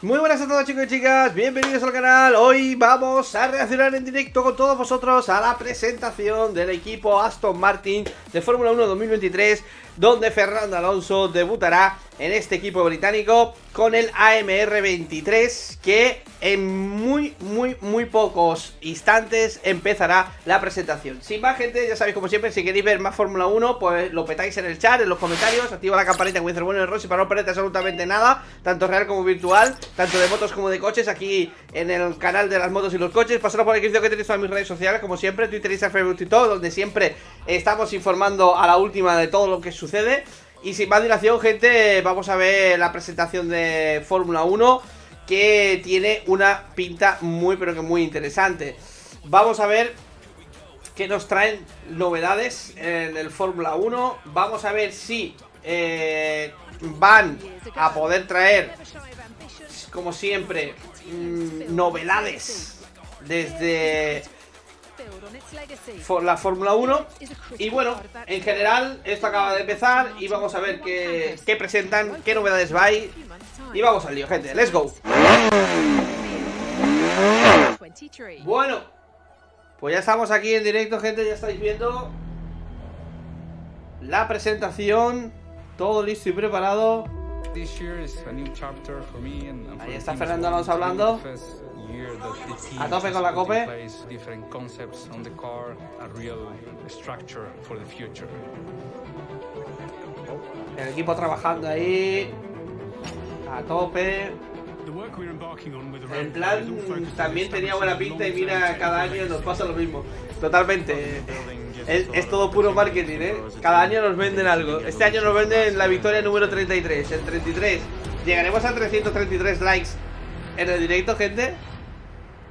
Muy buenas a todos, chicos y chicas, bienvenidos al canal. Hoy vamos a reaccionar en directo con todos vosotros a la presentación del equipo Aston Martin de Fórmula 1 2023, donde Fernando Alonso debutará en este equipo británico con el AMR 23, que en muy pocos instantes empezará la presentación. Sin más, gente, ya sabéis, como siempre, si queréis ver más Fórmula 1, pues lo petáis en el chat, en los comentarios, activa la campanita como dice el bueno y el Rossi para no perderte absolutamente nada, tanto real como virtual, tanto de motos como de coches, aquí en el canal de las motos y los coches. Pasaros por el vídeo que tenéis en mis redes sociales, como siempre, Twitter, Instagram, Facebook y todo, donde siempre estamos informando a la última de todo lo que sucede. Y sin más dilación, gente, vamos a ver la presentación de Fórmula 1, que tiene una pinta muy pero que muy interesante. Vamos a ver qué nos traen novedades en el Fórmula 1. Vamos a ver si van a poder traer, como siempre, novedades desde la Fórmula 1. Y bueno, en general esto acaba de empezar y vamos a ver qué presentan, qué novedades va y vamos al lío, gente. Let's go. Bueno, pues ya estamos aquí en directo, gente. Ya estáis viendo la presentación, todo listo y preparado. Ahí está Fernando Alonso hablando. A tope con la cope. El equipo trabajando ahí a tope. En plan, también tenía buena pinta y mira, cada año nos pasa lo mismo. Totalmente. Es todo puro marketing, ¿eh? Cada año nos venden algo. Este año nos venden la victoria número 33. El 33. ¿Llegaremos a 333 likes en el directo, gente?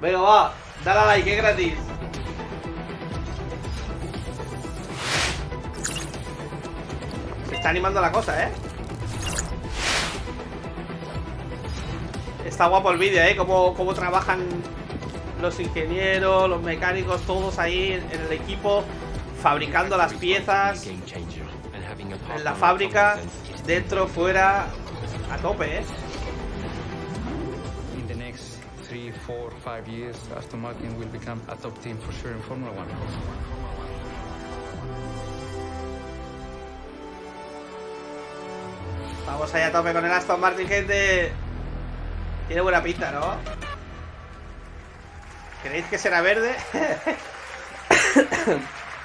Venga, va, dale a like, es gratis. Se está animando la cosa, Está guapo el vídeo, cómo trabajan los ingenieros, los mecánicos, todos ahí en el equipo, fabricando las piezas en la fábrica, dentro, fuera, a tope, 3, 4, 5 years, Aston Martin will become a top team for sure in Formula 1. Vamos allá a tope con el Aston Martin, gente. Tiene buena pinta, ¿no? ¿Creéis que será verde?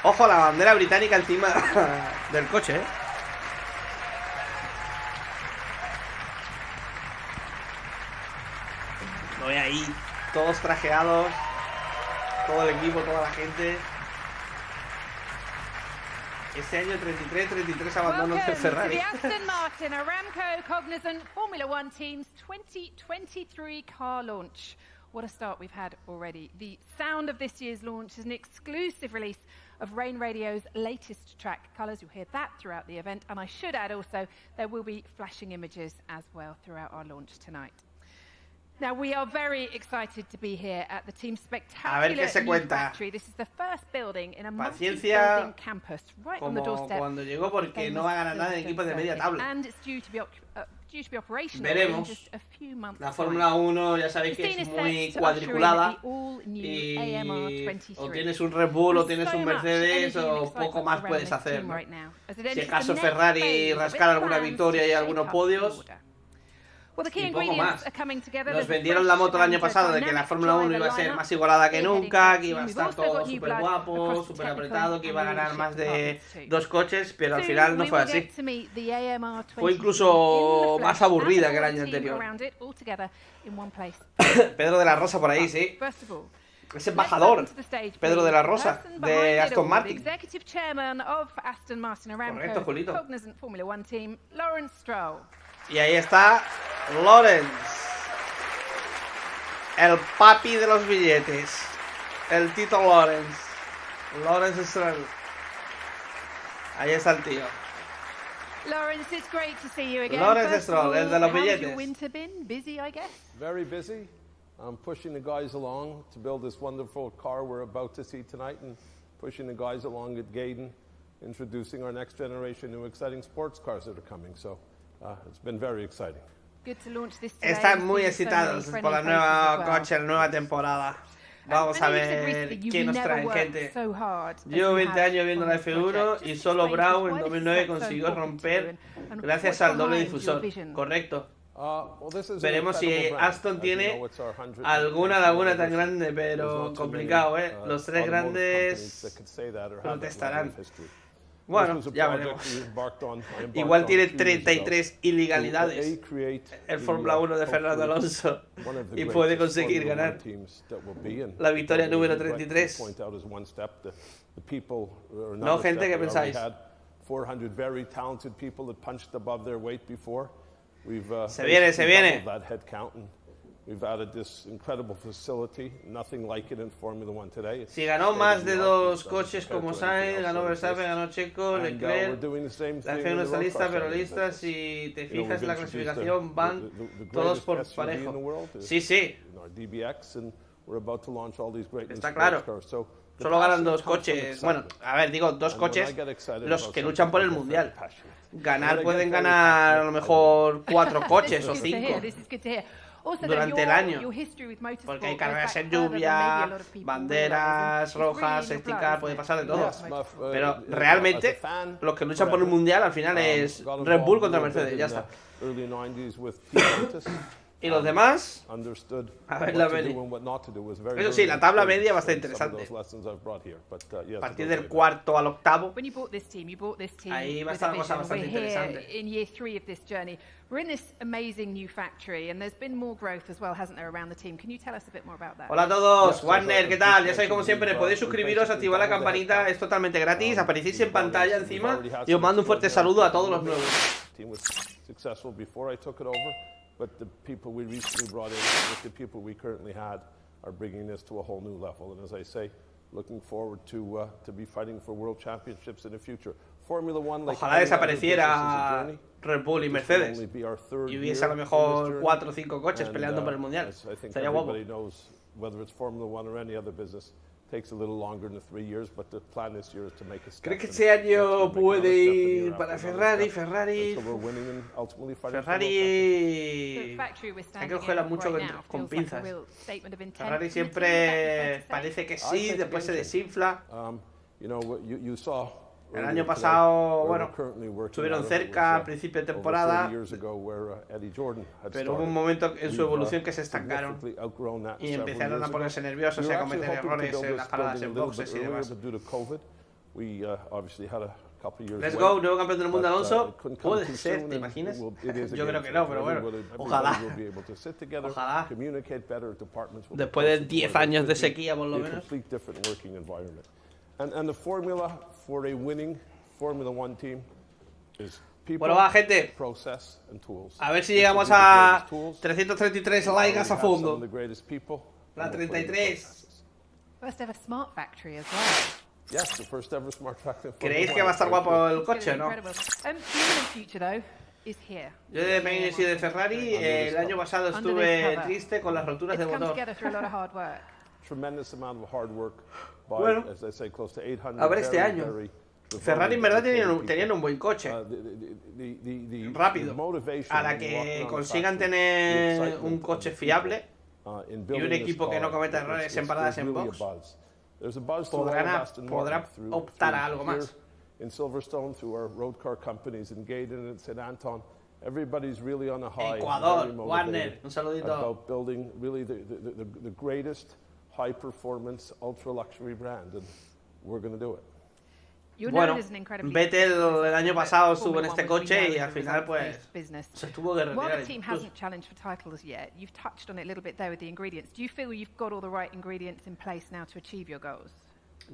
Ojo, la bandera británica encima del coche, Lo ve ahí, todos trajeados, todo el equipo, toda la gente. Este año 33 abandonos de Ferrari. Aston Martin Aramco Cognizant Formula 1 Team's 2023 car launch. What a start we've had already. The sound of this year's launch is an exclusive release of Rain Radio's latest track, Colours. You'll hear that throughout the event, and I should add also there will be flashing images as well throughout our launch tonight. Now, we are very excited to be here at the team's spectacular new factory. This is the first building in a multi-building campus right on the doorstep. Cuando llegó, porque no va a ganar nada en equipos de media tabla. And it's due to be operational Veremos. in just a few months. La Fórmula 1 ya sabéis que es muy cuadriculada y o tienes un Red Bull o tienes un Mercedes o poco más puedes hacer, ¿no? Si acaso Ferrari rascar alguna victoria y algunos podios. Y poco más. Nos vendieron la moto el año pasado de que la Fórmula 1 iba a ser más igualada que nunca, que iba a estar todo súper guapo, súper apretado, que iba a ganar más de 2 coches, pero al final no fue así. Fue incluso más aburrida que el año anterior. Pedro de la Rosa por ahí, sí. Es embajador, Pedro de la Rosa, de Aston Martin. Correcto, Julito. Y ahí está Lawrence, el papi de los billetes, el Tito Lawrence, Lawrence Stroll. Ahí está el tío. Lawrence, it's great to see you again. Lawrence Stroll, el de los billetes. How's your winter been? Busy, I guess. Very busy. I'm pushing the guys along to build this wonderful car we're about to see tonight, and pushing the guys along at Gaydon, introducing our next generation new exciting sports cars that are coming. So it's been very exciting. Good to launch this today. Están muy See so many excitados friendly por la faces nueva as well. coche, la nueva temporada. Vamos I a know you said ver recently you quién nos never traen, worked gente. so hard as Llevo you 20 have años viendo on la this F1 project. y Just solo explain to us Brown en why this is 2009 so consiguió important to you romper and gracias what's al doble behind your difusor. vision. Correcto. Well, this is an Veremos si incredible brand. Aston As you tiene know, it's our 100th alguna laguna tan anniversary. grande, There's pero not too many, complicado, ¿eh? Los tres automotive companies grandes that could say that or have that protestarán. level of history. Bueno, This was a ya project veremos. we embarked on- I embarked Igual on tiene 2 years ago 33 ilegalidades to, create el the, Fórmula 1 de Fernando hopefully Alonso one of the y puede greatest conseguir Formula ganar One teams that will be in. la victoria Although número we rightly 33. point out as one step, the people, or No, another gente, step, ¿qué we already pensáis? had 400 very talented people that punched above their weight before. We've Se viene, se viene. doubled that head count, and we've added this incredible facility, nothing like it in Formula One today. It's Si ganó más de state-of-the-art. 2 It doesn't coches compare como to anything Sainz, else ganó that Verstappen, exists. ganó Checo, And, we're Leclerc. doing the same La thing F1 in no the está road lista, car pero side of the lista. business. Si te You know, fijas we've la introduced clasificación, van the todos greatest por SUV in parejo. the world is, Sí, sí, in our DBX, and we're about to launch all these great new está sports claro. cars. So the Solo ganan passion 2 comes from coches. Bueno, excitement. a ver, digo 2 And when I coches get excited los about que something, luchan por I el get mundial. very passionate. Ganar When I pueden get very ganar a lo passionate, mejor 4 coches o This is good to hear. 5 This is good to hear. Also, durante el año. your history with motorsport porque hay goes carreras back en further than maybe a lluvia, lot of people banderas realise. rojas, It's really safety in your car, blood, puede isn't pasar de it? todo. Yes, Pero as a realmente fan, los que luchan por el forever. mundial al final es Got Red Bull involved contra a little Mercedes, bit ya in está. the early 90s with Lotus. Y los demás, Understood a ver what la to Meli. do and what not to do was very Eso sí, early la tabla experience, media bastante and some of interesante. those lessons I've brought here, but, yes, A partir it goes del way back. cuarto al octavo. When you bought this team Ahí va a with estar a la cosa vision. bastante We're here interesante. in year 3 of this journey. We're in this amazing new factory, and there's been more growth as well, hasn't there, around the team? Can you tell us a bit more about that? Hola a todos, Yes, Warner, ¿qué tal? Ya sabéis como siempre, we've podéis suscribiros, activar la campanita, es totalmente gratis, aparecéis en pantalla encima y os mando un fuerte saludo a todos los nuevos. Team was successful before I took it over, but the people we recently brought in, with the people we currently had, are bringing this to a whole new level. And as I say, looking forward to be fighting for world championships in the future. Formula One, like Ojalá any other business, is a desapareciera journey. Red Bull y This will Mercedes only be our third y hubiese year a lo in this mejor journey. 4 o 5 coches And, peleando por el mundial. as I think Sería guapo. everybody knows, whether it's Formula One or any other business, takes a little longer than 3 years, but the plan this year is to make a step. ¿Crees que and este año next year make puede another step, and ir year para after Ferrari? another step, Ferrari, until we're winning and ultimately fighting for The Ferrari factory we're hay standing que cogerla in mucho right now con feels like a pinzas. real statement of intent Ferrari from the team. siempre Would that be fair to say? parece que I sí, think después se again, desinfla. You know, you saw El earlier año today pasado, where bueno, we're currently working estuvieron out of. It cerca was, a principio de over temporada, 30 years ago where Eddie Jordan had pero hubo un started. momento en su We've, evolución que se estancaron significantly outgrown that y several empezaron years a ponerse ago. nerviosos y We a were actually cometer hoping to errores build en this las paradas building en a little boxes bit y earlier, demás. but due to COVID, we obviously had a couple of years Let's wait. go, nuevo campeón del mundo But, Alonso. it couldn't come Puede too ser, soon, ¿te and imaginas? it is a Yo game creo que changer. no, pero bueno, Everybody ojalá. will be able to sit together, Ojalá. communicate better, departments will be Después de closer to 10 where they años de should be. sequía, por lo Be a menos. complete different working environment. And the formula for a winning Formula One team is people, Bueno, va, gente. process, and tools. A ver si This llegamos will be the a greatest tools. 333 We likes a have some of fondo. the greatest people, La and we're putting the 33. processes. First ever smart factory as well. Yes, the first ever smart factory. ¿Creéis que va a estar guapo el coche o no? Incredible. The imminent future, though, is here. Yo de pequeño he sido de Ferrari, el año pasado estuve triste con las roturas It's de come motor. together through a lot of hard work. Tremendous amount of hard work by, Bueno, as I say, close to 800 a ver este very, año. very Ferrari en verdad devoted, tenían un buen coche, the rápido. motivation A la when you're que walking on the consigan factory, the tener excitement un of coche the fiable people, in y un building this equipo que no car, cometa it's- errores it's- en paradas there's en really a box, buzz. There's a buzz through all of Aston podrá Martin, through optar a algo here más. in Silverstone, through our road car companies in Gaydon and St. Anton. Everybody's really on a high, Ecuador, very motivated Warner, un saludito. about building really the greatest high-performance, ultra-luxury brand, and we're going to do it. You're Bueno, known as an incredibly Vettel el año pasado estuvo en Formula este One, which we coche know y is al a final pues results-based business. se tuvo que While retirar. the team Incluso- hasn't challenged for titles yet, you've touched on it a little bit there with the ingredients. Do you feel you've got all the right ingredients in place now to achieve your goals?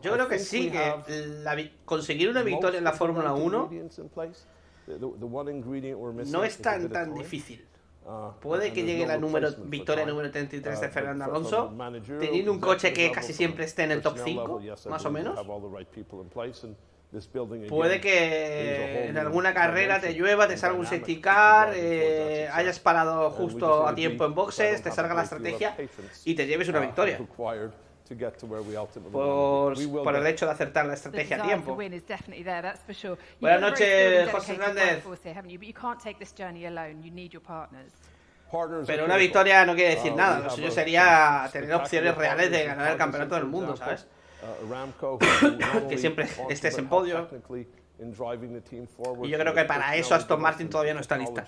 Yo creo que think sí, we que have conseguir una victoria en la Most of the Fórmula 1 ingredients in place. The one ingredient we're missing no es is a tan bit of tan time. difícil. And Puede que there's llegue no la número, replacement for victoria time. número 33 de But Fernando from a Alonso, managerial, teniendo un coche que executive casi level, siempre esté en el top personnel 5, level, yes, I más o believe we menos. have all the right people in place, and this building again Puede is a que whole en new alguna carrera te dimension llueva, te and salga un dynamic safety to car, drive towards that success. hayas parado And we justo just a need to tiempo en be- boxes, I te don't have salga a la great deal of estrategia patience, y te lleves una victoria. required to get to where we ultimately Por, want to be. We will por el get hecho de acertar la The estrategia a desire to tiempo. win is definitely there, that's for sure. You've Buenas got a very noches, skilled and Jorge dedicated Hernández. workforce here, haven't you? But you can't take this journey alone. You need your partners. Pero una victoria no quiere decir nada. Lo suyo sería tener opciones reales de ganar el campeonato del mundo, ¿sabes? Que siempre estés en podio. Y yo creo que para eso Aston Martin todavía no está lista.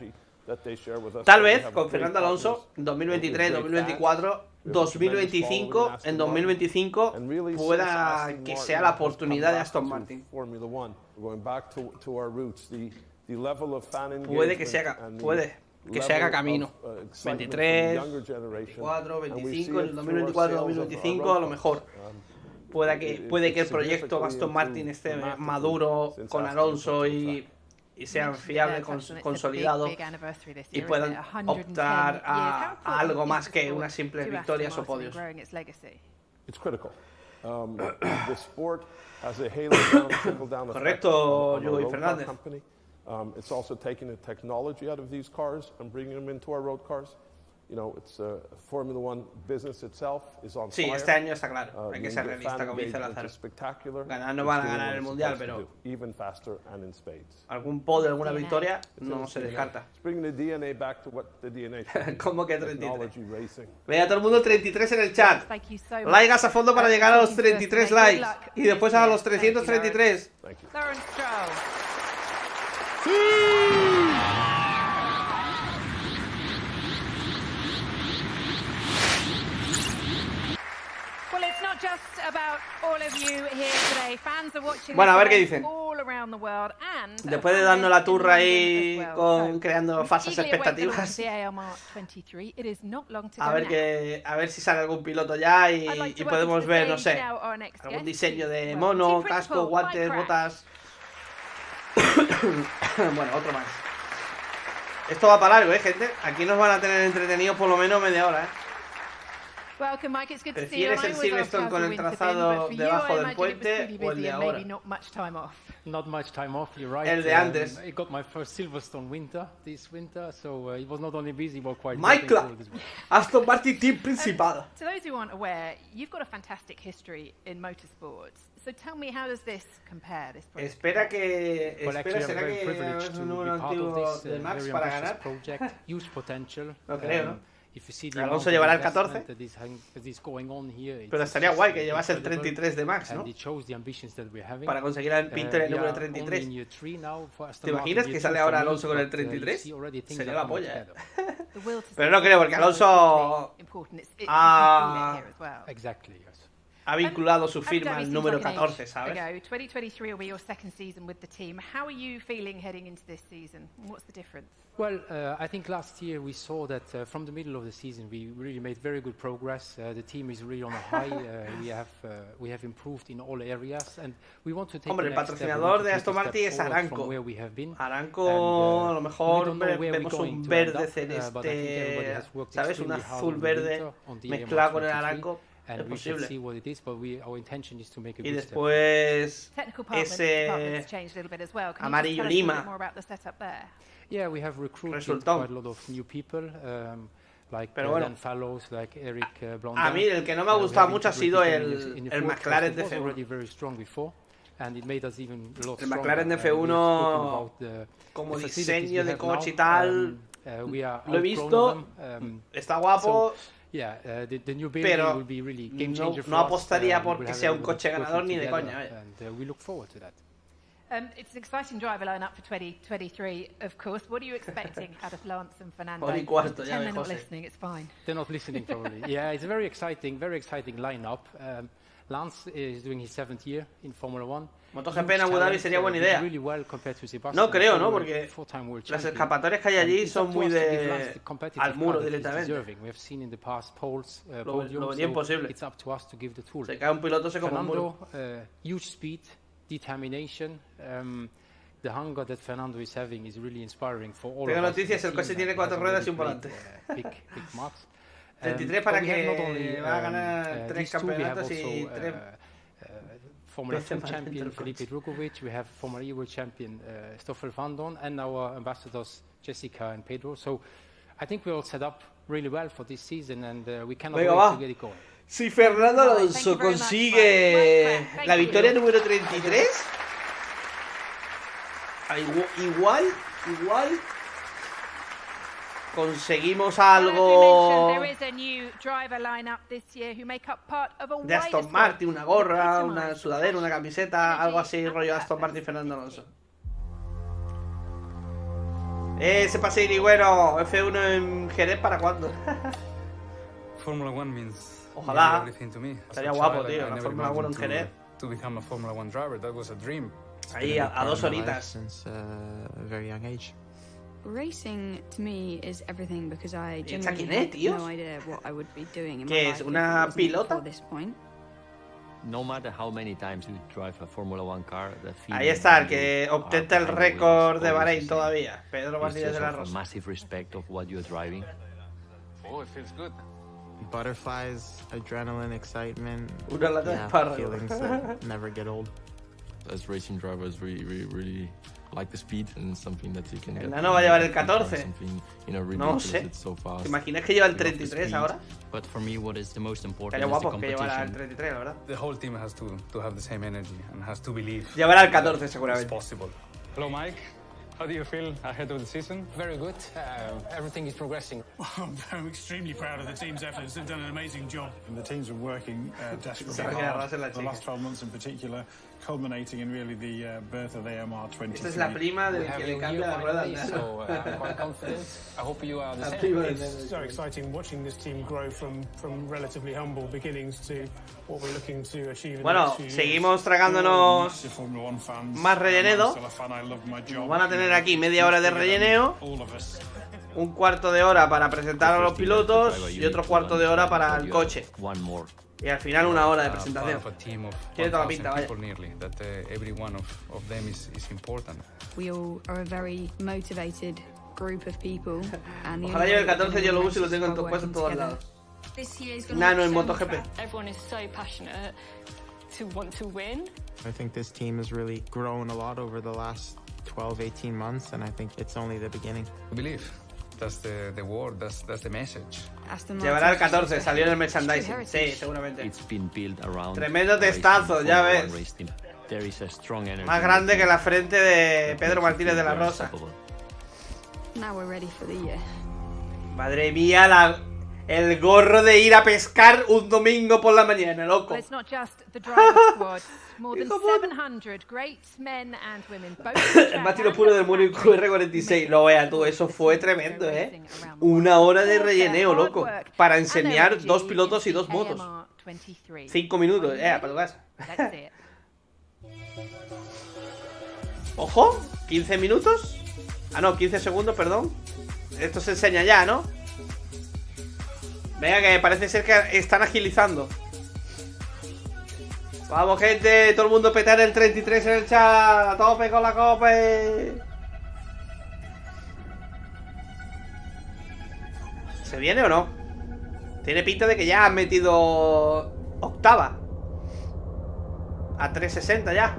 Tal vez con Fernando Alonso, 2023, 2024, 2025, en 2025 pueda que sea la oportunidad de Aston Martin. Puede que se haga camino. 23, 24, 25, en el 2024, 2025 a lo mejor. Puede que el proyecto Aston Martin esté maduro con Alonso y sea fiable, consolidado y puedan optar a algo más que unas simples victorias o podios. Correcto, Jorge Fernández. It's also taking the technology out of these cars and bringing them into our road cars. You know, it's Formula One business itself is on fire. Sí, este año está claro. Hay que ser realista, como dice Lázaro. Ganar no van a ganar el mundial, pero algún podio, alguna victoria no se descarta. ¿Cómo que 33? Ve a todo el mundo 33 en el chat. Likes a fondo para llegar a los 33 likes y después a los 333. ¡Sí! Bueno, a ver qué dicen. Después de darnos la turra ahí creando falsas expectativas. A ver si sale algún piloto ya y podemos ver, no sé, algún diseño de mono, casco, guantes, botas. Bueno, otro más. Esto va para largo, gente. Aquí nos van a tener entretenidos por lo menos media hora, ¿Prefieres el Silverstone con el trazado debajo del puente o el de ahora? Not much time off, you're right. El de antes. I got my first Silverstone this winter, so it was not only busy but quite Michael, Aston Martin team principal. To those who aren't aware, you've got a fantastic history in motorsports. So tell me, how does this compare? Será que es un número antiguo de Max para ganar. Huge potential. No creo, ¿no? Alonso llevará el 14, pero estaría guay que llevase el 33 de Max, ¿no? Para conseguir al Pinter el número 33. ¿Te imaginas que sale ahora Alonso con el 33? Sería la polla, ¿eh? Pero no creo, porque Alonso ha vinculado su firma al número 14, ¿sabes? 2023 will be your second season with the team. How are you feeling heading into this season? What's the difference? Well, I think last year we saw that from the middle of the season we really made very good progress. The team is really on a high. We have improved in all areas, and we want to take. Hombre, el patrocinador de Aston Martin es Aramco. Aramco, a lo mejor vemos un verde celeste, ¿sabes? Un azul verde mezclado con el Aramco. Es posible. Y después ese amarillo lima. Yeah, we have recruited quite a lot of new people, like Dan Fallows, like Eric Blondin. A mí el que no me ha gustado mucho ha sido el McLaren de F1. El McLaren de F1 como diseño de coche y tal, lo he visto, está guapo. Pero no apostaría porque sea un coche ganador ni de coña. It's an exciting driver lineup for 2023, of course. What are you expecting out of Lance and Fernando? They're not listening, it's fine. They're not listening, probably. Yeah, it's a very exciting lineup. Lance is doing his 7th year in Formula One. MotoGP en Abu Dhabi sería buena idea. No creo, ¿no? Porque las escapatorias que hay allí son muy al muro directamente. Lo venía imposible. Se cae un piloto, se come un muro. Huge speed, determination. The hunger that Fernando is having is really inspiring for all of us. Tengo noticias, el coche tiene 4 ruedas y un volante. Big marks. 33 para que va a ganar 3 campeonatos y 3 Formula 2 champion Felipe Drugovich, we have Formula E World champion Stoffel van Don, and our ambassadors Jessica and Pedro. So I think we're all set up really well for this season, and we cannot wait to get it going. Si Fernando Alonso consigue la victoria número 33, igual conseguimos Well, as we algo mentioned, there is a new driver lineup this year who make up part of a de wider Aston squad Martin, una gorra, that una epitomise sudadera, una camiseta, algo así, energy rollo and Aston Martin y purpose. Fernando Alonso. Ese paseín bueno, F1 en Jerez, ¿para cuándo? Formula One means Ojalá. nearly everything to me. As Estaría a guapo, child, tío, I la never Fórmula 1 en imagined Jerez. to become a Formula One driver. That was a dream. Ahí, a 2 horitas. Since a very young age. Racing to me is everything because I ¿Y esta quién genuinely es, had tíos? no idea what I would be doing in my ¿Qué life es, if una it wasn't pilota? before this point. No matter how many times you drive a Formula One car, the feeling Ahí está, el when que you are ostenta el behind the wheel is récord de always Bahrein the same. todavía, Pedro It's Martínez just de la of a Rosa. massive respect of what you're driving. Oh, it feels good. Butterflies, adrenaline, excitement. Una lata de espárragos. Feelings that never get old. As racing drivers, really like the speed and something that you can El get. nano va a llevar el 14. Something, you know, No ridiculous. sé. It's so fast. ¿Te imaginas que lleva el You love the 33 speed. ahora? But for me, what is the most important Estaría is the guapo que llevara el competition. 33, la verdad. The whole team has to have the same energy and has to believe Llevará el 14 it's seguramente. possible. Hello, Mike. How do you feel ahead of the season? Very good. Everything is progressing. I'm extremely proud of the team's efforts. They've done an amazing job. And the teams are working desperately Sabe que hard. agarrarse la The chica. last 12 months in particular, culminating in really the birth of the AMR23. Esta es la prima del que le cambia la rueda al nano. So I'm quite confident. I hope you are the La same. prima del It's nano. so exciting watching this team grow from relatively humble beginnings to what we're looking to achieve in the Bueno, next few years. seguimos tragándonos Massive Formula One fans. más rellenedo. I'm still a fan. I love my job. Van a tener aquí media hora de relleneo, All of us. un cuarto de hora para presentar a los pilotos y otro cuarto de hora para el coche. One more. Y al final una hora de Part presentación. of a team of Tiene toda la 1,000 pinta, vaya. people nearly. That every one of them is important. We all are a very motivated group of people. And the Ojalá only lleve el way that 14 y we yo lo can uso y lo race tengo is en by puesto en todos working lados. together. This year is gonna Nano be en so MotoGP. much fun. Everyone is so passionate to want to win. I think this team has really grown a lot over the last 12, 18 months, and I think it's only the beginning. Believe. That's the word. That's the message. Aston Llevará el Martin's 14, history salió en el is true merchandising. heritage. Sí, seguramente. It's been built around Tremendo racing testazo, ya Formula ves. One race team. There is a strong energy Más in the grande team que la frente de that Pedro makes you Martínez feel de la very Rosa. unstoppable. Now we're ready for the year. Madre mía, el gorro de ir a pescar un domingo por la mañana, loco. Well, it's not just the driver squad. More than 700 great men and women. Both El más tiro puro del Múnich QR46. Lo vea tú, eso fue tremendo, ¿eh? Una hora de relleneo, loco. Para enseñar 2 pilotos y 2 motos. 5 minutos, para tu casa. Ojo, 15 minutos. Ah, no, 15 segundos, perdón. Esto se enseña ya, ¿no? Venga, que parece ser que están agilizando. Vamos, gente, todo el mundo petar el 33 en el chat. A tope con la cope. ¿Se viene o no? Tiene pinta de que ya han metido octava. A 360 ya.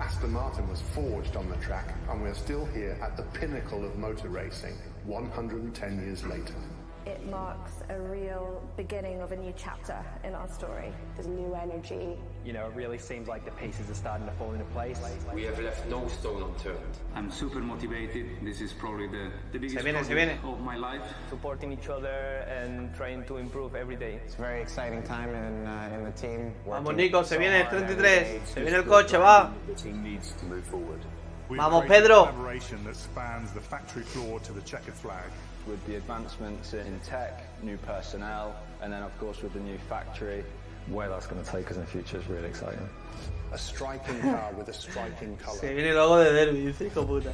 Aston Martin was forged on the track, and we're still here at the pinnacle of motor racing 110 years later. It marks a real beginning of a new chapter in our story. There's new energy. You know, it really seems like the pieces are starting to fall into place. We have left no stone unturned. I'm super motivated. This is probably the biggest project of my life. Supporting each other and trying to improve every day. It's a very exciting time in the team. Vamos, Nico, se viene el 33. Se viene el coche, va. The team needs to move forward. Vamos, Pedro. Collaboration that spans the factory floor to the checkered flag. With the advancements in tech, new personnel, and then of course with the new factory, where that's going to take us in the future is really exciting. A striking car with a striking color. Se viene el logo de Derby, dice, hijo puta.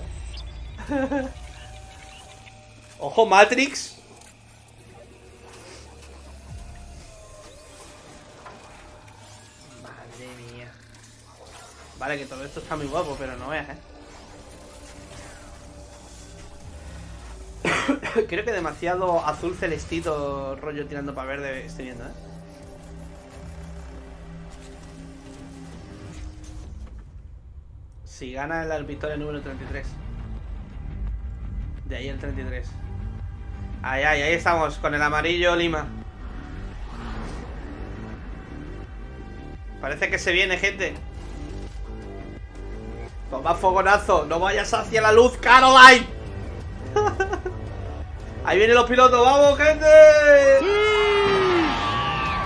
Ojo, Matrix. Madre mía. Vale, que todo esto está muy guapo, pero no veas, Creo que demasiado azul celestito, rollo tirando para verde, estoy viendo, Si gana la victoria número 33. De ahí el 33. Ahí estamos, con el amarillo Lima. Parece que se viene, gente. Toma fogonazo, no vayas hacia la luz, Caroline. Ahí vienen los pilotos, ¡vamos, gente!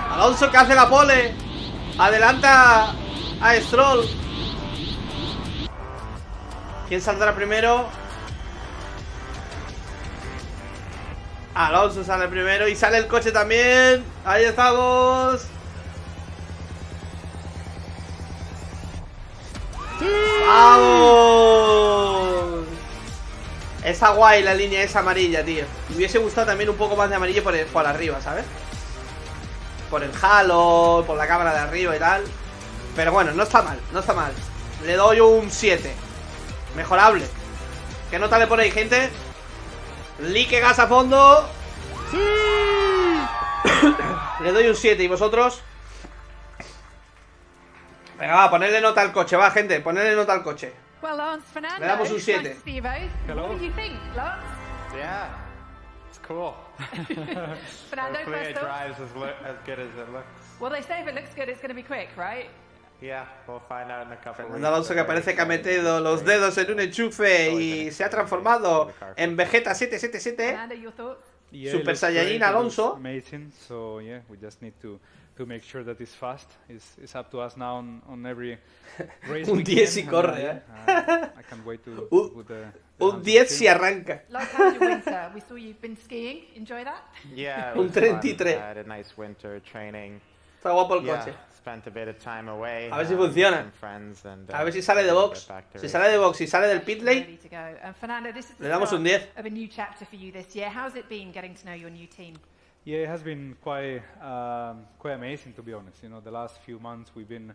Alonso que hace la pole. Adelanta a Stroll. ¿Quién saldrá primero? Alonso sale primero y sale el coche también. Ahí estamos. ¡Vamos! Está guay la línea esa amarilla, tío. Me hubiese gustado también un poco más de amarillo por arriba, ¿sabes? Por el halo, por la cámara de arriba y tal. Pero bueno, no está mal, no está mal. Le doy un 7. Mejorable. ¿Qué nota le ponéis, gente? Likegas a fondo. Le doy un 7. ¿Y vosotros? Venga, va, ponerle nota al coche, va, gente. Ponerle nota al coche. Well, Lance, Fernando, le damos un 7. Nice to see you both. Hello. What do you think, Lance? Yeah, it's cool. Fernando, Hopefully it first off. drives as good as it looks. Well, they say if it looks good, it's going to be quick, right? Yeah, we'll find out in a couple Fernando Alonso, que parece que ha metido los dedos en un enchufe y se ha transformado en Vegeta 777. Fernando, your thoughts? Yeah, Super Saiyajin Alonso. Amazing. So yeah, we just need to make sure that it's fast. It's up to us now on every race. Un 10 si corre, I can't wait to put the un 10 si arranca. Like, how's your winter? We saw you've been skiing. Enjoy that? Yeah, it Un was fun. 33. I had a nice winter training. Está guapo el coche. Spent a bit of time away. A ver si funciona. A ver si sale de box. Si sale de box y sale del pit lane, Ready to go. And Fernando, this is the le damos un 10. of a new chapter for you this year. How's it been getting to know your new team? Yeah, it has been quite amazing, to be honest. You know, the last few months we've been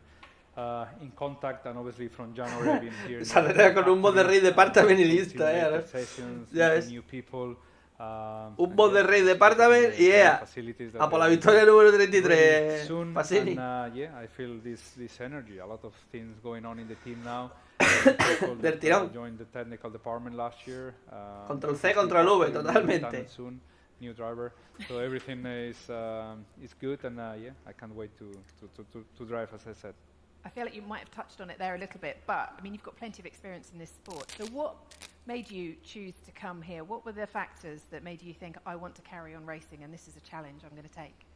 in contact, and obviously from January I've been here. Saldrá con un mod de Raid Department y listo, Sessions, ya ves. new people. Un mod de Raid Department y a por la victoria número 33. Pasini. Yeah, I feel this energy. A lot of things going on in the team now. Del tirón. Joined the technical department last year. Control C, Control V, totalmente. Soon, new driver. So everything is good, and yeah, I can't wait to drive, as I said. I feel like you might have touched on it there a little bit, but I mean, you've got plenty of experience in this sport. So what made you choose to come here? What were the factors that made you think, I want to carry on racing and this is a challenge I'm going to take?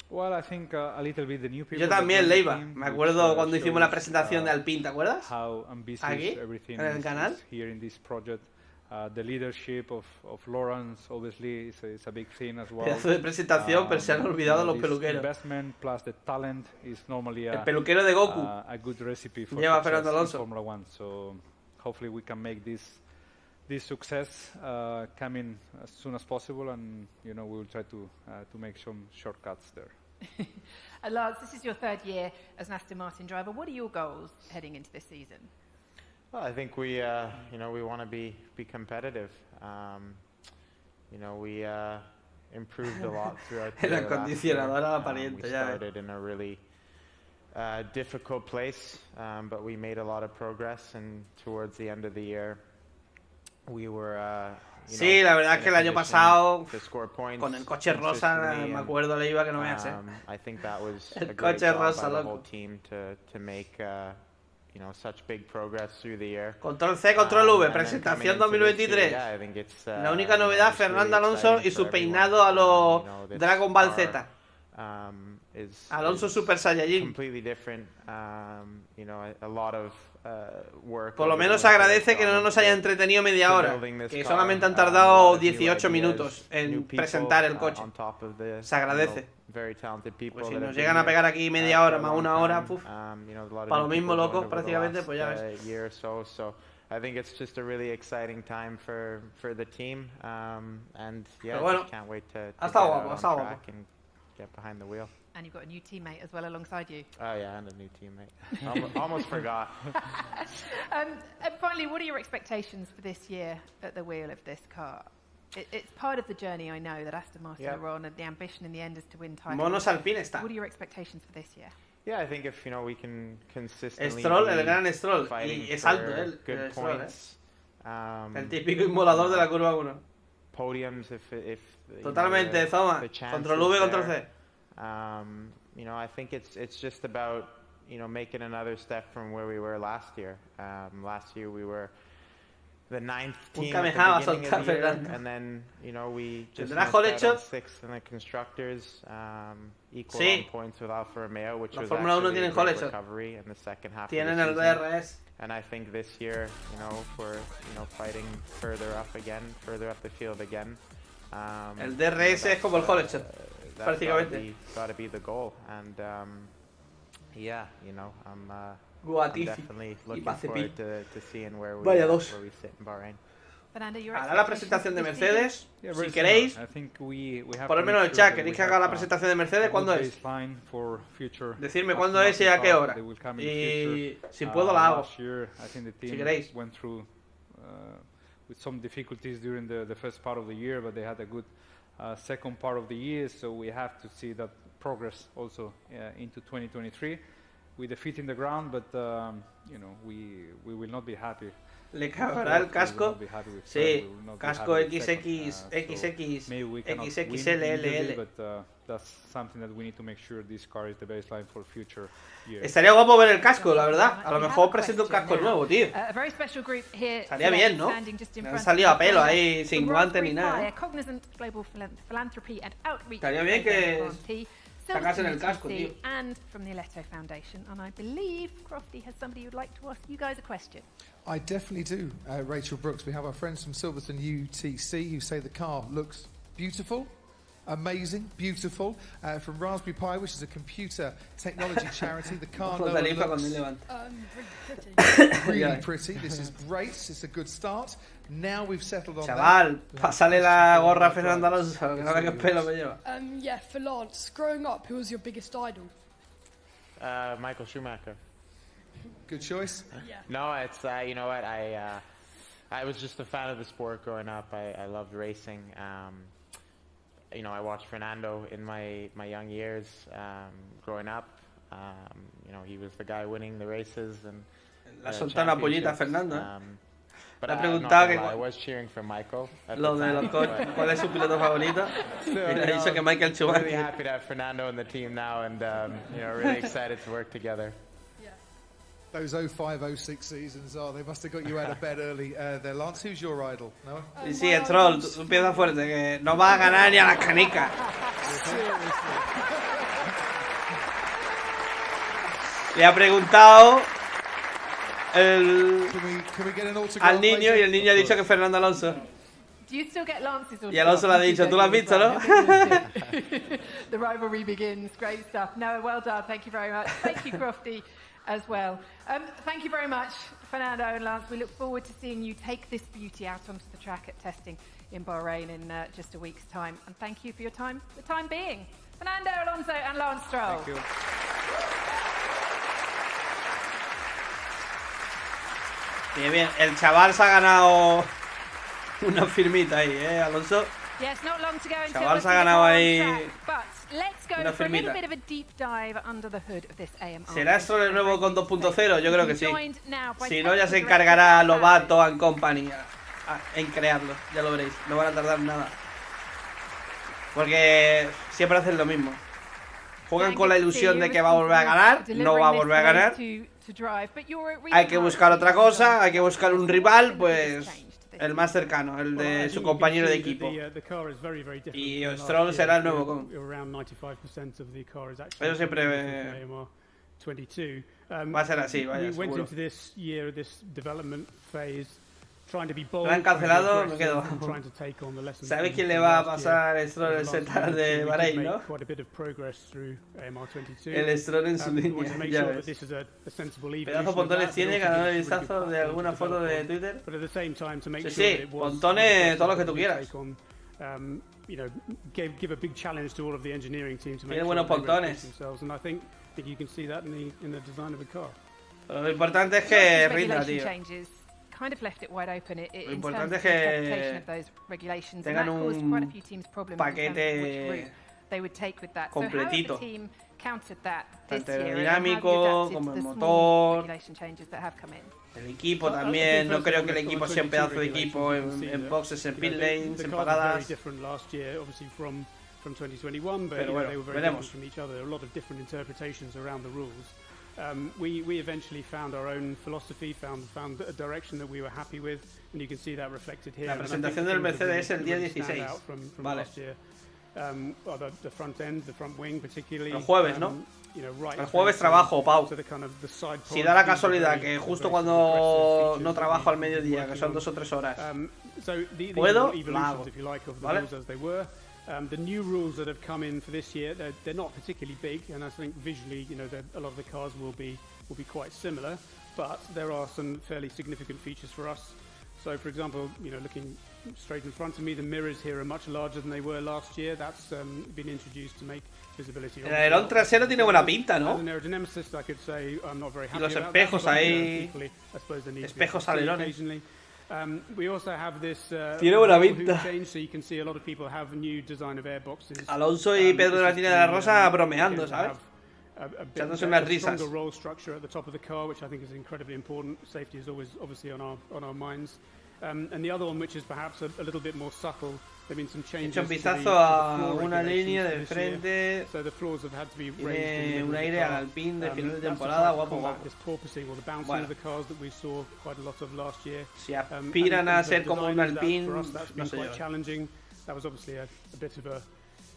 Well, I think a little bit the new people. Yo también, Leiva. Me acuerdo cuando hicimos la presentación de Alpine, ¿te acuerdas? How ambitious Aquí, everything en el canal. is here in this project. The leadership of Lawrence, obviously, is a big thing as well. Pedazo de presentación, pero se han olvidado los this peluqueros. Investment plus the talent is normally El peluquero de Goku. A good recipe for Lleva success Fernando Alonso. in Formula One. So hopefully we can make this success come in as soon as possible, and you know we will try to make some shortcuts there. Lance, this is your third year as an Aston Martin driver. What are your goals heading into this season? Well, I think we want to be competitive. You know, we improved a lot throughout the El year last year. acondicionador pariente, We ya started in a really difficult place, but we made a lot of progress, and towards the end of the year, we were. Sí, la verdad es que el año pasado, con el coche rosa, me acuerdo, le iba que no veas, I think that was el a great coche job rosa, by the loco. whole team to make you know, such big progress through the year. Control C, Control V, And then presentación coming into this 2023. year, yeah, I think it's, La única novedad, it's really Fernando Alonso exciting y su for peinado everyone. a lo You know, this Dragon Ball car, Z. Is Alonso Super Saiyajin. completely different. You know, a lot of work. Por lo over menos the agradece que no nos haya entretenido media hora, que solamente han tardado 18 minutos en presentar el coche. Se agradece. Pues si nos llegan a pegar aquí media hora más una hora, para lo mismo, locos, prácticamente, pues ya ves. I think it's just a really exciting time for the team, and yeah, Pero bueno, just can't wait to ha get estado out guapo, ha on estado track guapo. and get behind the wheel. And you've got a new teammate as well alongside you. Oh yeah, and a new teammate. Almost forgot. And finally, what are your expectations for this year at the wheel of this car? It's part of the journey, I know, that Aston Martin are on, and the ambition in the end is to win titles. Monos Alpine está. What are your expectations for this year? Yeah, I think if we can consistently Stroll, el gran be Stroll, fighting y es for alto, good el Stroll, points, el típico inmolador de la curva 1. Podiums, if Totalmente, Zoma. Control V, Control C. You know, I think it's just about making another step from where we were last year. Last year we were the 9th Un team at Kamehameha the beginning of soltar the year, Fernando. and then, you know, we just ¿Tendrá missed out Jolecho? on 6th in the constructors, equal Sí. on points with Alfa Romeo, which La was Fórmula 1 actually a tienen great Jolecho. recovery in the second half Tienen of el the season. DRS. And I think this year, you know, if we're, you know, fighting further up again, further up the field again. El DRS es como el Jolecho, prácticamente. Gotta be the goal, and yeah, you know, I'm Guatifi definitely y looking Mazepi. forward to seeing where we Vaya dos. sit in Bahrain. Fernando, your Hará la presentación de Mercedes, Yeah, si very queréis. similar. I think we have Por to lo menos make el sure chat, that ¿queréis we que haga have la presentación de Mercedes? a ¿Cuándo good es? baseline for future Decidme Aston cuándo es y a Martin qué cars hora. that will come in the Y future. si puedo la hago. Last year, I think the team Si queréis. went through with some difficulties during the first part of the year, but they had a good second part of the year, so we have to see that progress also into 2023 with the feet in the ground, but you know, we will not be happy. ¿Le cabrá el casco? Sí, casco XX, XXL. But that's something that we need to make sure this car is the baseline for future years. Estaría guapo ver el casco, la verdad. A lo mejor presento un casco nuevo, tío. Estaría bien, ¿no? Me han salido a pelo ahí, sin guantes ni nada. Estaría bien que sacasen el casco, tío. And from the Aletto Foundation, and I believe Crofty has somebody who'd like to ask you guys a question. I definitely do, Rachel Brooks. We have our friends from Silverstone UTC who say the car looks beautiful, amazing, beautiful. From Raspberry Pi, which is a computer technology charity, the car looks really pretty. This is great. It's a good start. Now we've settled on Chaval, pásale la gorra a Fernando Alonso, que no ve qué pelo me lleva. Yeah, for Lance, growing up, who was your biggest idol? Michael Schumacher. Good choice. Yeah. No, it's you know what, I was just a fan of the sport growing up. I loved racing. You know, I watched Fernando in my young years growing up. You know, he was the guy winning the races and La soltado una pollita a Fernando. But Le ha preguntado que I was cheering for Michael. Lo de los coches, ¿cuál es su piloto favorito? Y le ha dicho que Michael Schumacher. Really happy to have Fernando in the team now, and you know, really excited to work together. Those 05-06 seasons, they must have got you out of bed early there. Lance, who's your idol? No? Y sí, el troll, tú empiezas fuerte, que no vas a ganar ni a las canicas. Le ha preguntado al niño y el niño ha dicho que Fernando Alonso. Do you still get Lance's Y Alonso le ha dicho, ¿tú lo has visto, no? The rivalry begins. Great stuff. No, well done. Thank you very much. Thank you, Crofty, as well. Thank you very much, Fernando and Lance. We look forward to seeing you take this beauty out onto the track at testing in Bahrain in just a week's time. And thank you for your time, the time being. Fernando Alonso and Lance Stroll. Thank you. Bien, bien. El chaval se ha ganado una firmita ahí, Alonso. Yes, not long to go until Chaval se ha ganado ahí let's go una for a little firmita. bit of a deep dive under the hood of this AMR. ¿Será esto el nuevo con 2.0? Yo creo que sí. Si no, ya se encargará Lobato and Company en crearlo. Ya lo veréis. No van a tardar nada. Porque siempre hacen lo mismo. Juegan con la ilusión de que va a volver a ganar. No va a volver a ganar. Hay que buscar otra cosa. Hay que buscar un rival, pues el más cercano, el de su compañero de equipo. Y Stroll será el nuevo con. Eso siempre va a ser así, vaya, seguro. Lo han cancelado, me quedo. ¿Sabes quién le va a pasar el Stroll el setup de Bahrein, no? El Stroll en su línea, ya ves. Pedazo pontones tiene, que dar el vistazo de alguna foto de Twitter. Sí, sí, pontones, todo lo que tú quieras. Tiene buenos pontones. Pero lo importante es que rinda, tío. Kind of left it wide open. Lo importante es que tengan un paquete completito, tanto aerodinámico como el motor, el equipo también. No creo que el equipo sea un pedazo de equipo en boxes, en pit lanes, en paradas. Pero bueno, veremos. We eventually found our own philosophy, found a direction that we were happy with, and you can see that reflected here. La presentación del Mercedes el día 16. Vale. The front end, the front wing particularly. El jueves, ¿no? El jueves trabajo, Pau. Si da la casualidad que justo cuando no trabajo al mediodía, que son 2 o 3 horas, puedo, lo hago. ¿Vale? The new rules that have come in for this year, they're not particularly big, and I think visually, a lot of the cars will be quite similar, but there are some fairly significant features for us. So, for example, looking straight in front of me, the mirrors here are much larger than they were last year. That's been introduced to make visibility. El alerón trasero tiene buena pinta, ¿no? As an aerodynamicist, I could say I'm not very happy y los about espejos that, ahí, espejos alerones. We also have this tiene buena pinta. change, so you can see a lot of people have a new design of airboxes. Alonso y Pedro de la Tina de la Rosa bromeando, ¿sabes? Echándose unas risas. Stronger roll structure at the top of the car, which I think is incredibly important. Safety is always obviously on our minds. And the other one, which is perhaps a little bit more subtle, there've been some changes. He hecho un vistazo a una línea de frente. So the floors have had to be tiene un aire al Alpine de final de temporada, guapo, guapo. This porpoising or the bouncing of the cars that we saw quite a lot of last year. Si aspiran a ser como un Alpine, no sé yo. Challenging. That was obviously a bit of a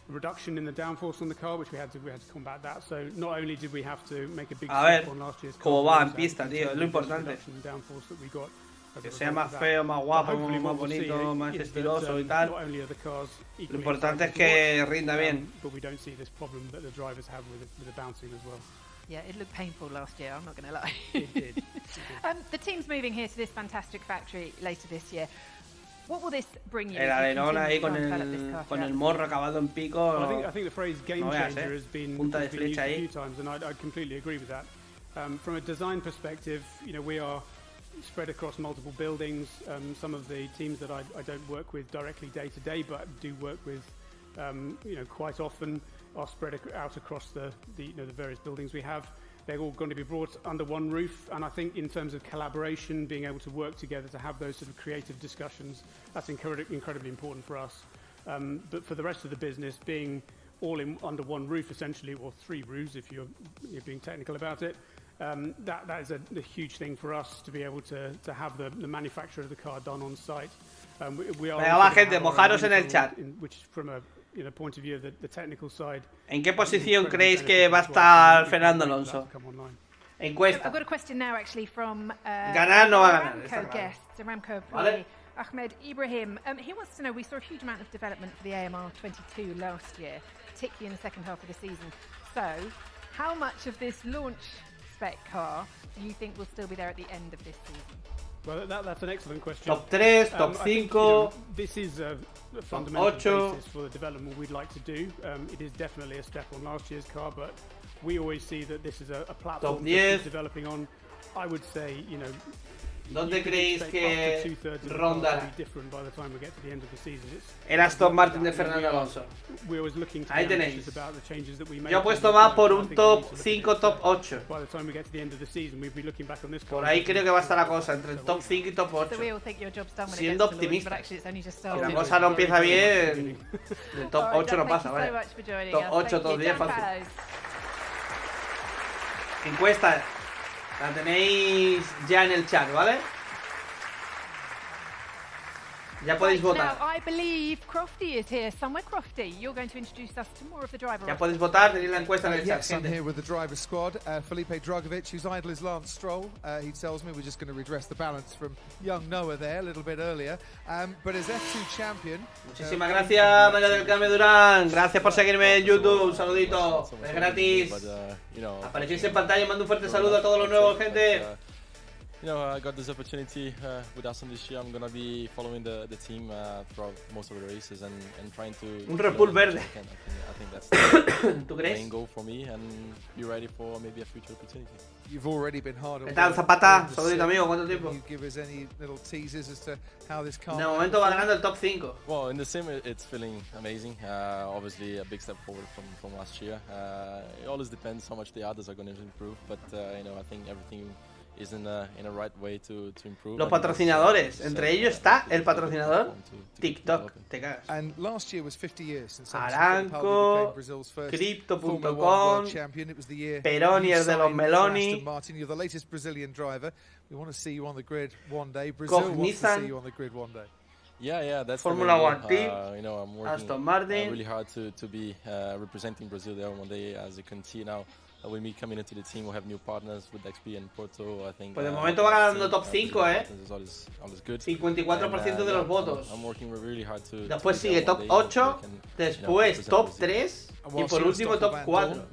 reduction in the downforce on the car, which we had to combat that. So not only did we have to make a big step on last year's car, cómo va en pista, tío, es lo importante. Downforce that we got. Que sea más feo, más guapo, más bonito, más estiloso y tal. Lo importante es que rinda bien. Yeah, it looked painful last year, I'm not going to lie. The team's moving here to this fantastic factory later this year. What will this bring you? El alerón ahí con el morro acabado en pico. I think the phrase game changer has been used a few times, and I completely agree with that. From a design perspective, we are spread across multiple buildings. Some of the teams that I don't work with directly day to day, but do work with, quite often, are spread out across the various buildings we have. They're all going to be brought under one roof, and I think in terms of collaboration, being able to work together to have those sort of creative discussions, that's incredibly important for us. But for the rest of the business, being all under one roof essentially, or 3 roofs if you're being technical about it. That is a huge thing for us to be able to have the manufacture of the car done on site. We are Venga, va, gente, mojaros en el chat. Which from a point of view of the technical side. ¿En qué posición creéis que va a estar Fernando Alonso? Encuesta. I've got a question now actually from ganar no va a ganar. Ramco guests, Ramco employee Ahmed Ibrahim. He wants to know, we saw a huge amount of development for the AMR 22 last year, particularly in the second half of the season. So, how much of this launch spec car do you think will still be there at the end of this season? Well, that's an excellent question. Top 3, top 5. This is a fundamental basis for the development we'd like to do. It is definitely a step on last year's car, but we always see that this is a platform that's developing on. I would say, ¿Dónde creéis que ronda el Aston Martin de Fernando Alonso? Ahí tenéis. Yo he puesto más por un top 5, top 8. Por ahí creo que va a estar la cosa, entre el top 5 y top 8. Siendo optimista. Si la cosa no empieza bien, el top 8 no pasa, ¿vale? Top 8, top 10 fácil. Encuesta. La tenéis ya en el chat, ¿vale? Ya podéis votar. Ya podéis votar, tenéis la encuesta en el chat. I'm here with the driver squad. Felipe Drugovich, who's idle as Lance Stroll. He tells me we're just going to redress the balance from young Noah there a little bit earlier. But as F2 champion. Muchísimas gracias, María del Carmen Durán. Gracias por seguirme en YouTube. Un saludito. Es gratis. Aparecéis en pantalla. Mando un fuerte saludo a todos los nuevos, gente. I got this opportunity with Aston this year. I'm gonna be following the team throughout most of the races and trying to. Un Red Bull verde. I think that's the main goal for me, and be ready for maybe a future opportunity. You've already been hard on. ¿Qué tal, Zapata? Saludito, amigo. ¿Cuánto tiempo? You give us any little teasers as to how this car. De momento va ganando el top 5. Well, in the sim, it's feeling amazing. Obviously, a big step forward from last year. It always depends how much the others are going to improve, but I think everything is in a right way to improve. Los patrocinadores, entre ellos está el patrocinador TikTok, te cagas. Aranco, Crypto.com, Peronier de los Meloni, Cognizant, that's Formula One team, you know, I'm working Aston Martin. really hard to be representing Brazil there one day. As you can see now, with me coming into the team, we'll have new partners with XP and Porto. I think. Pues de momento va ganando top 5, Always good. 54% de los votos. I'm working really hard to. Después sigue top 8, después top 3 y por último top 4.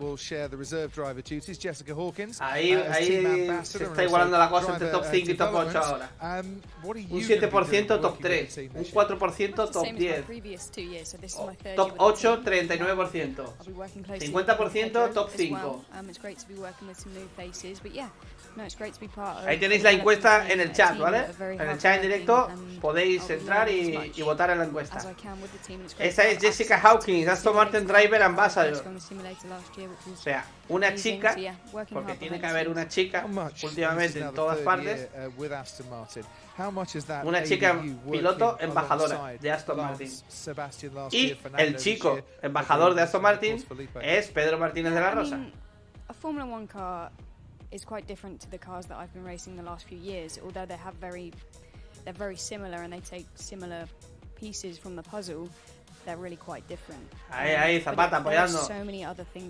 Ahí se está igualando la cosa entre top 5 y top 8 ahora. Un 7% top 3, un 4% top 10, top 8 39%, 50% top 5. Ahí tenéis la encuesta en el chat, ¿vale? En el chat en directo podéis entrar y votar en la encuesta. Esa es Jessica Hawkins, Aston Martin Driver Ambassador. O sea, una chica, porque tiene que haber una chica últimamente en todas partes. Una chica piloto embajadora de Aston Martin. Y el chico embajador de Aston Martin es Pedro Martínez de la Rosa. A Formula One car is quite different to the cars that I've been racing the last few years, although they're very similar and they take similar pieces from the puzzle. They're really quite different. Ahí, Zapata apoyando.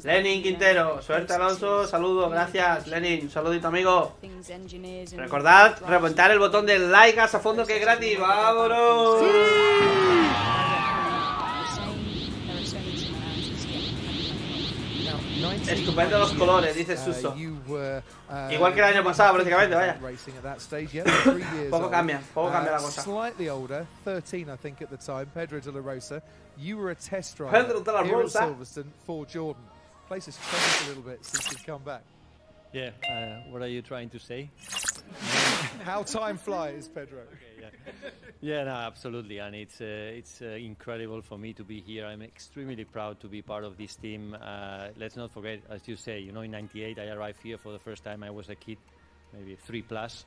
Lenin Quintero, suerte Alonso, saludos, gracias Lenin, saludito amigo. Recordad reventar el botón de like a fondo que es gratis, vámonos. Estupendo los colores, dice Suso. Igual que el año pasado prácticamente, vaya. Poco cambia la cosa. Pedro de la Rosa. Yeah, what are you trying to say? How time flies, Pedro. Yeah, no, absolutely, and it's incredible for me to be here. I'm extremely proud to be part of this team. Let's not forget, as you say, you know, in '98 I arrived here for the first time. I was a kid, maybe 3+,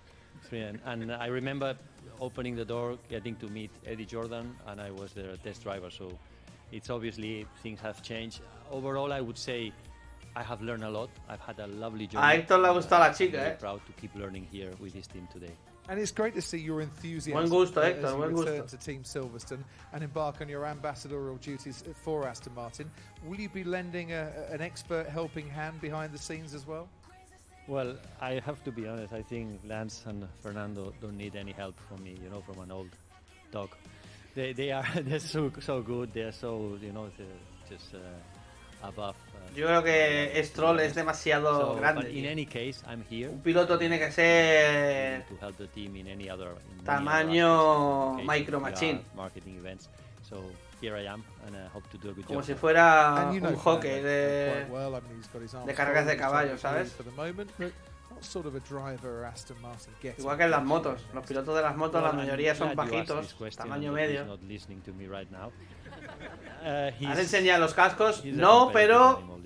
and I remember opening the door, getting to meet Eddie Jordan, and I was their test driver. So it's obviously things have changed. Overall, I would say I have learned a lot. I've had a lovely journey. A Héctor le ha gustado la chica, I'm proud to keep learning here with this team today. And it's great to see your enthusiasm buen gusto, Héctor, as you buen return gusto. to Team Silverstone and embark on your ambassadorial duties for Aston Martin. Will you be lending an expert helping hand behind the scenes as well? Well, I have to be honest. I think Lance and Fernando don't need any help from me, you know, from an old dog. They're so good. They're so, you know, just above. Yo creo que Stroll es demasiado grande. In any case, I'm here. Un piloto tiene que ser to help the team in any other tamaño micro machine. Marketing events. So here I am, and I hope to do a good job. Como si fuera un hockey de cargas de caballo, ¿sabes? Igual que en las motos. Los pilotos de las motos, la mayoría son bajitos, tamaño medio. ¿Han enseñado los cascos? No, pero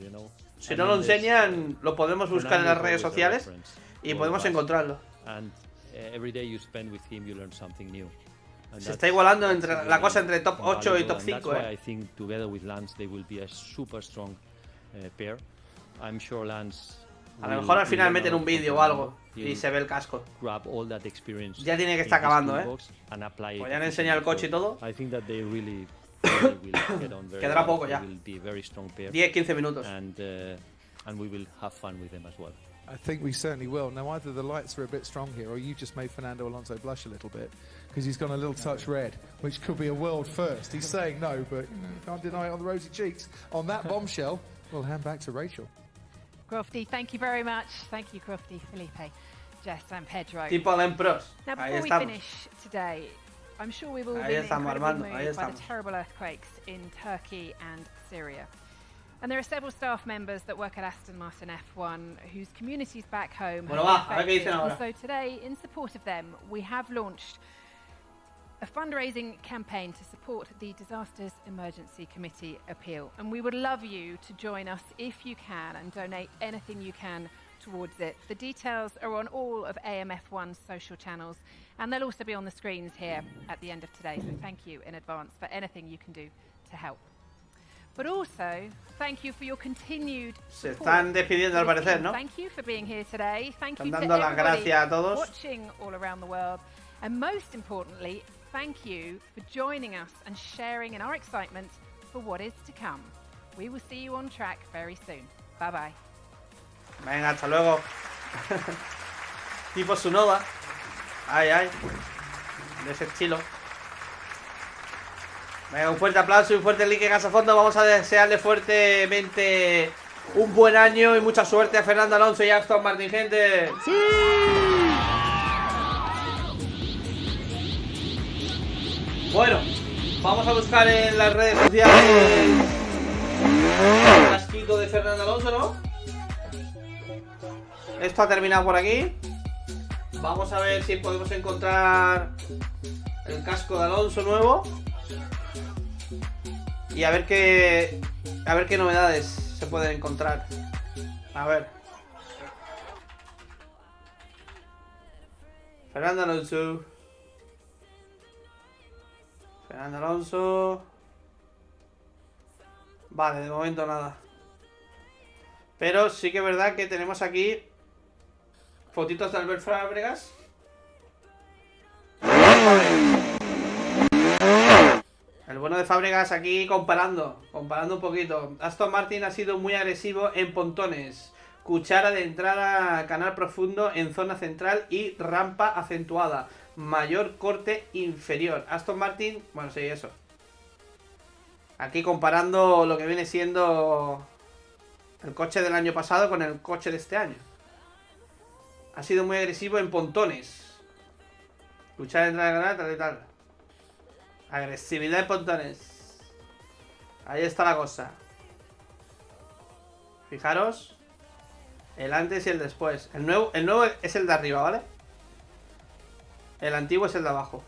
si no lo enseñan, lo podemos buscar en las redes sociales y podemos encontrarlo. Se está igualando entre la cosa entre top 8 y top 5, A lo mejor al final meten un vídeo o algo y se ve el casco. Ya tiene que estar acabando, Pues ya han enseñado el coche y todo. Quedará poco ya. 10-15 minutos. And we will have fun with them as well. I think we certainly will. Now, either the lights are a bit strong here, or you've just made Fernando Alonso blush a little bit because he's gone a little touch red, which could be a world first. He's saying no, but can't deny it on the rosy cheeks. On that bombshell, we'll hand back to Rachel. Crofty, thank you very much. Thank you, Crofty, Felipe, Jess and Pedro. Tipo Alain Prost. Now, before we finish today, I'm sure we've all been incredibly moved by the terrible earthquakes in Turkey and Syria. And there are several staff members that work at Aston Martin F1 whose communities back home have been affected. And so today, in support of them, we have launched a fundraising campaign to support the Disasters Emergency Committee appeal. And we would love you to join us if you can and donate anything you can towards it. The details are on all of AMF1's social channels, and they'll also be on the screens here at the end of today. So thank you in advance for anything you can do to help. But also, thank you for your continued support. Se están despidiendo al parecer, ¿no? Thank you for being here today. Thank you Están to dando las everybody gracias a todos. watching all around the world. And most importantly, thank you for joining us and sharing in our excitement for what is to come. We will see you on track very soon. Bye bye. Venga, hasta luego. Tipo Tsunoda. Ay, ay. De ese estilo. Venga, un fuerte aplauso y un fuerte LIKEGASSSSS a fondo. Vamos a desearle fuertemente un buen año y mucha suerte a Fernando Alonso y a Aston Martin, gente. ¡Sí! Bueno, vamos a buscar en las redes sociales el casquito de Fernando Alonso, ¿no? Esto ha terminado por aquí. Vamos a ver si podemos encontrar el casco de Alonso nuevo. Y a ver qué novedades se pueden encontrar. A ver. Fernando Alonso. Fernando Alonso. Vale, de momento nada. Pero sí que es verdad que tenemos aquí fotitos de Albert Fábregas. El bueno de Fábregas aquí comparando un poquito. Aston Martin ha sido muy agresivo en pontones. Cuchara de entrada, canal profundo en zona central y rampa acentuada. Mayor corte inferior. Aston Martin, bueno, sí, eso. Aquí comparando lo que viene siendo el coche del año pasado con el coche de este año. Ha sido muy agresivo en pontones. Cuchara de entrada, tal y tal. Agresividad en pontones. Ahí está la cosa. Fijaros. El antes y el después. El nuevo es el de arriba, ¿vale? El antiguo es el de abajo.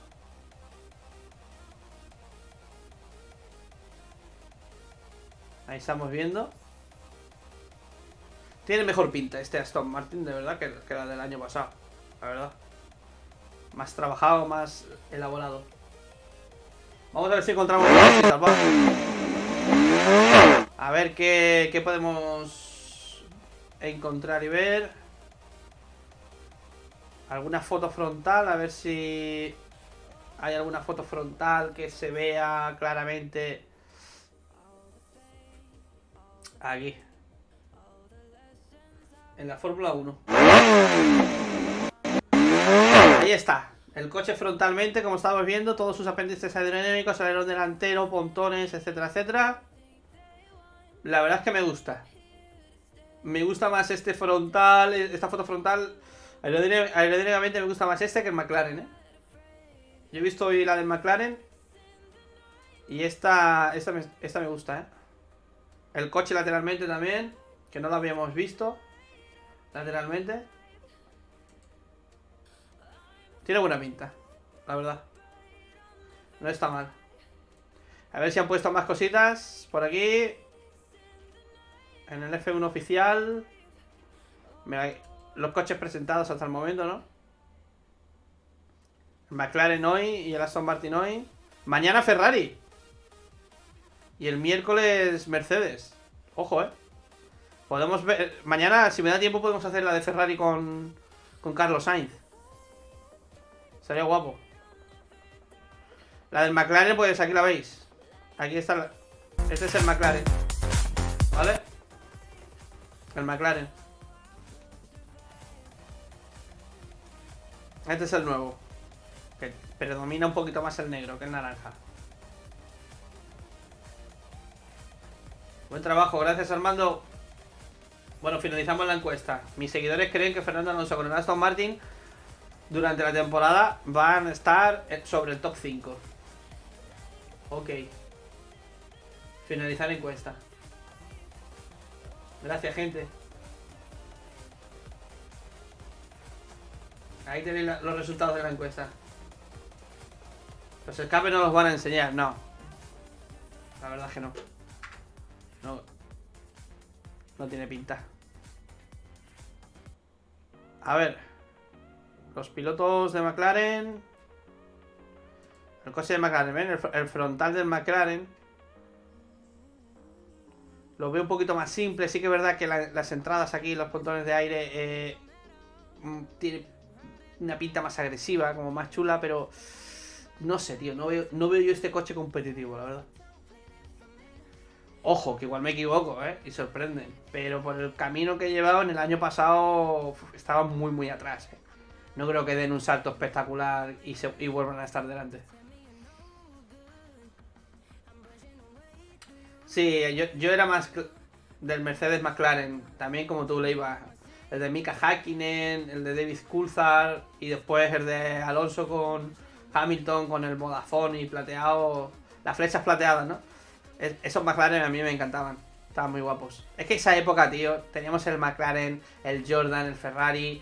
Ahí estamos viendo. Tiene mejor pinta este Aston Martin, de verdad, que la del año pasado. La verdad. Más trabajado, más elaborado. Vamos a ver si encontramos cositas, ¿vale? A ver qué podemos encontrar y ver. Alguna foto frontal, a ver si hay alguna foto frontal que se vea claramente. Aquí. En la Fórmula 1. Ahí está. El coche frontalmente, como estamos viendo, todos sus apéndices aerodinámicos, alerón delantero, pontones, etcétera, etcétera. La verdad es que me gusta. Me gusta más este frontal, esta foto frontal. Aerodinámicamente me gusta más este que el McLaren, ¿eh? Yo he visto hoy la del McLaren. Y esta me gusta, ¿eh? El coche lateralmente también, que no lo habíamos visto. Lateralmente. Tiene buena pinta, la verdad. No está mal. A ver si han puesto más cositas por aquí. En el F1 oficial. Mira, los coches presentados hasta el momento, ¿no? El McLaren hoy y el Aston Martin hoy. Mañana Ferrari. Y el miércoles Mercedes. Ojo, podemos ver. Mañana, si me da tiempo, podemos hacer la de Ferrari con Carlos Sainz. Sería guapo. La del McLaren, pues aquí la veis. Aquí está este es el McLaren, ¿vale? El McLaren. Este es el nuevo, que predomina un poquito más el negro que el naranja. Buen trabajo, gracias Armando. Bueno, finalizamos la encuesta. Mis seguidores creen que Fernando Alonso con el Aston Martin durante la temporada van a estar sobre el top 5. Ok. Finalizar la encuesta. Gracias, gente. Ahí tenéis los resultados de la encuesta. Los escapes no los van a enseñar, no. La verdad es que no. No tiene pinta. A ver. Los pilotos de McLaren. El coche de McLaren, ¿ven? El frontal del McLaren. Lo veo un poquito más simple. Sí que es verdad que las entradas aquí, los pontones de aire, tiene una pinta más agresiva, como más chula, pero no sé, tío. No veo yo este coche competitivo, la verdad. Ojo, que igual me equivoco, y sorprenden. Pero por el camino que he llevado en el año pasado, estaba muy, muy atrás, No creo que den un salto espectacular y vuelvan a estar delante. Sí, yo era más del Mercedes McLaren, también como tú le ibas. El de Mika Häkkinen, el de David Coulthard y después el de Alonso con Hamilton, con el Vodafone y plateado, las flechas plateadas, ¿no? Esos McLaren a mí me encantaban, estaban muy guapos. Es que esa época, tío, teníamos el McLaren, el Jordan, el Ferrari,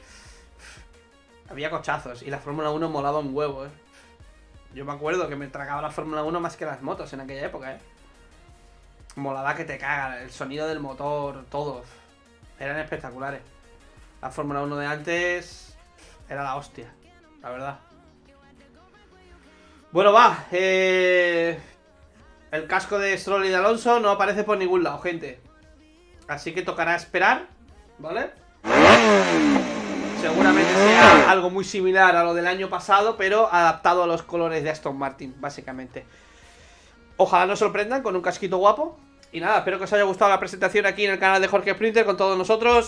había cochazos y la Fórmula 1 molaba un huevo, Yo me acuerdo que me tragaba la Fórmula 1 más que las motos en aquella época, Molaba que te caga, el sonido del motor, todo. Eran espectaculares. La Fórmula 1 de antes era la hostia, la verdad. Bueno, va. El casco de Stroll y de Alonso no aparece por ningún lado, gente. Así que tocará esperar, ¿vale? Seguramente sea algo muy similar a lo del año pasado, pero adaptado a los colores de Aston Martin, básicamente. Ojalá nos sorprendan con un casquito guapo. Y nada, espero que os haya gustado la presentación aquí en el canal de Jorge Sprinter con todos nosotros.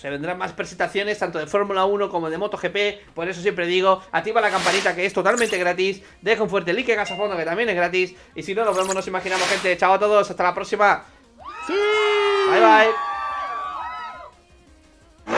Se vendrán más presentaciones, tanto de Fórmula 1 como de MotoGP. Por eso siempre digo, activa la campanita, que es totalmente gratis. Deja un fuerte like, gas a fondo, que también es gratis. Y si no, nos vemos, nos imaginamos, gente. Chao a todos, hasta la próxima. Bye, bye.